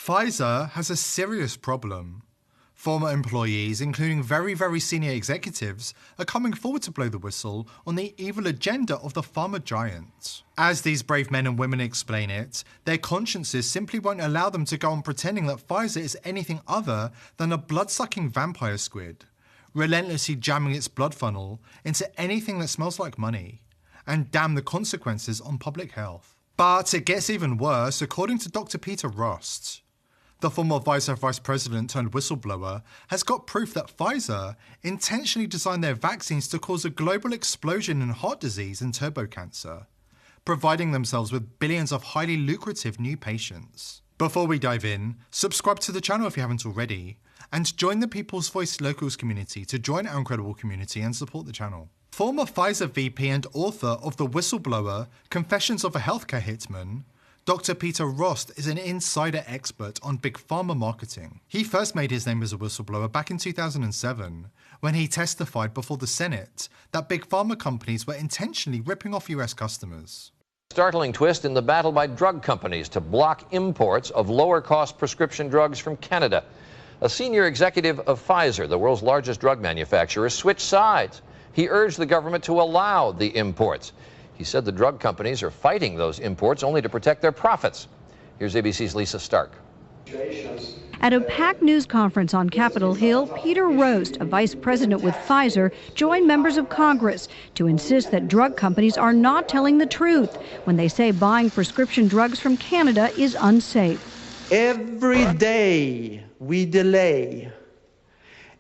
Pfizer has a serious problem. Former employees, including very senior executives, are coming forward to blow the whistle on the evil agenda of the pharma giant. As these brave men and women explain it, their consciences simply won't allow them to go on pretending that Pfizer is anything other than a blood-sucking vampire squid, relentlessly jamming its blood funnel into anything that smells like money, and damn the consequences on public health. But it gets even worse, according to Dr. Peter Rost. The former Pfizer vice president turned whistleblower has got proof that Pfizer intentionally designed their vaccines to cause a global explosion in heart disease and turbo cancer, providing themselves with billions of highly lucrative new patients. Before we dive in, subscribe to the channel if you haven't already, and join the People's Voice Locals community to join our incredible community and support the channel. Former Pfizer VP and author of The Whistleblower, Confessions of a Healthcare Hitman, Dr. Peter Rost is an insider expert on big pharma marketing. He first made his name as a whistleblower back in 2007, when he testified before the Senate that big pharma companies were intentionally ripping off US customers. Startling twist in the battle by drug companies to block imports of lower-cost prescription drugs from Canada. A senior executive of Pfizer, the world's largest drug manufacturer, switched sides. He urged the government to allow the imports. He said the drug companies are fighting those imports only to protect their profits. Here's ABC's Lisa Stark. At a packed news conference on Capitol Hill, Peter Rost, a vice president with Pfizer, joined members of Congress to insist that drug companies are not telling the truth when they say buying prescription drugs from Canada is unsafe. Every day we delay,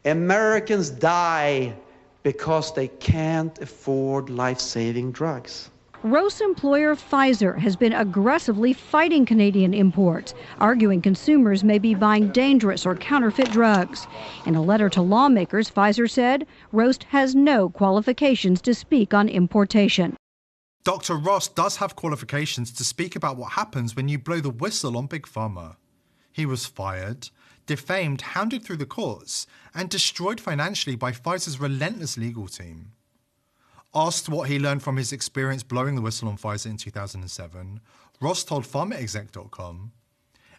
Americans die because they can't afford life-saving drugs. Rost's employer Pfizer has been aggressively fighting Canadian imports, arguing consumers may be buying dangerous or counterfeit drugs. In a letter to lawmakers, Pfizer said Rost has no qualifications to speak on importation. Dr. Rost does have qualifications to speak about what happens when you blow the whistle on Big Pharma. He was fired, defamed, hounded through the courts, and destroyed financially by Pfizer's relentless legal team. Asked what he learned from his experience blowing the whistle on Pfizer in 2007, Ross told PharmaExec.com,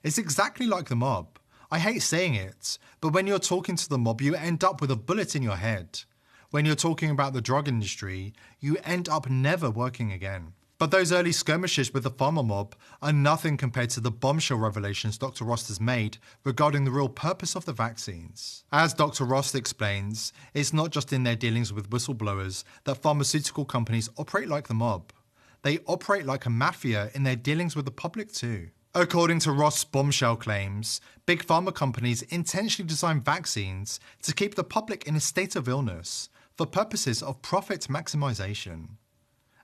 "It's exactly like the mob. I hate saying it, but when you're talking to the mob, you end up with a bullet in your head. When you're talking about the drug industry, you end up never working again." But those early skirmishes with the pharma mob are nothing compared to the bombshell revelations Dr. Rost has made regarding the real purpose of the vaccines. As Dr. Rost explains, it's not just in their dealings with whistleblowers that pharmaceutical companies operate like the mob. They operate like a mafia in their dealings with the public too. According to Rost's bombshell claims, big pharma companies intentionally design vaccines to keep the public in a state of illness for purposes of profit maximization.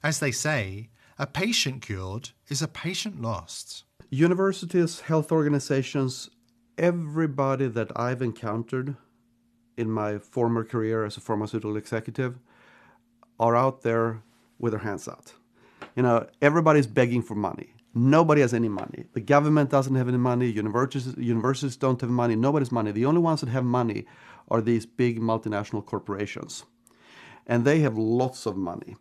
As they say, a patient cured is a patient lost. Universities, health organizations, everybody that I've encountered in my former career as a pharmaceutical executive are out there with their hands out. You know, everybody's begging for money. Nobody has any money. The government doesn't have any money. Universities don't have money. Nobody's money. The only ones that have money are these big multinational corporations. And they have lots of money.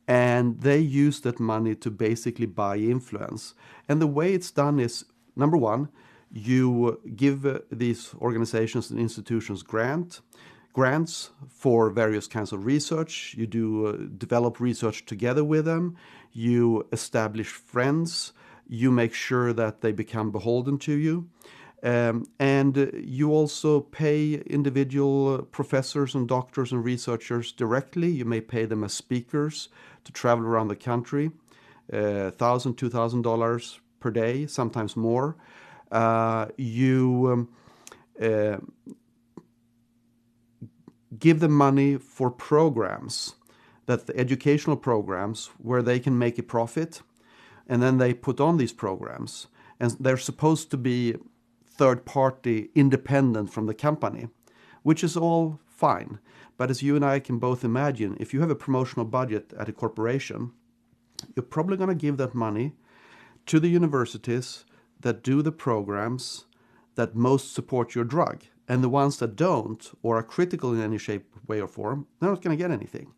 And they use that money to basically buy influence. And the way it's done is, number one, you give these organizations and institutions grants for various kinds of research. You do develop research together with them. You establish friends. You make sure that they become beholden to you. And you also pay individual professors and doctors and researchers directly. You may pay them as speakers to travel around the country, $1,000, $2,000 per day, sometimes more. You give them money for programs, the educational programs where they can make a profit, and then they put on these programs. And they're supposed to be third-party, independent from the company, which is all fine. But as you and I can both imagine, if you have a promotional budget at a corporation, you're probably going to give that money to the universities that do the programs that most support your drug. And the ones that don't, or are critical in any shape, way, or form, they're not going to get anything.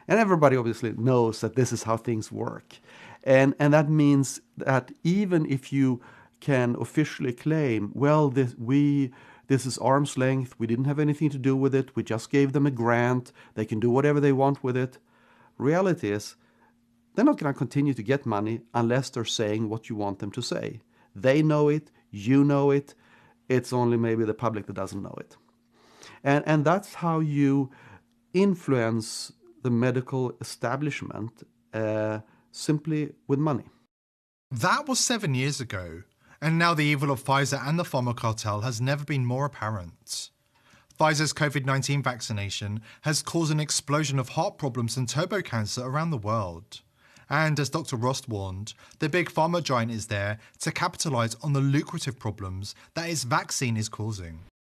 And everybody obviously knows that this is how things work. And that means that even if you can officially claim, well, this is arm's length, we didn't have anything to do with it, we just gave them a grant, they can do whatever they want with it. Reality is, they're not going to continue to get money unless they're saying what you want them to say. They know it, you know it, it's only maybe the public that doesn't know it. And that's how you influence the medical establishment, simply with money. That was 7 years ago, and now the evil of Pfizer and the pharma cartel has never been more apparent. Pfizer's COVID-19 vaccination has caused an explosion of heart problems and turbo cancer around the world. And as Dr. Rost warned, the big pharma giant is there to capitalise on the lucrative problems that its vaccine is causing.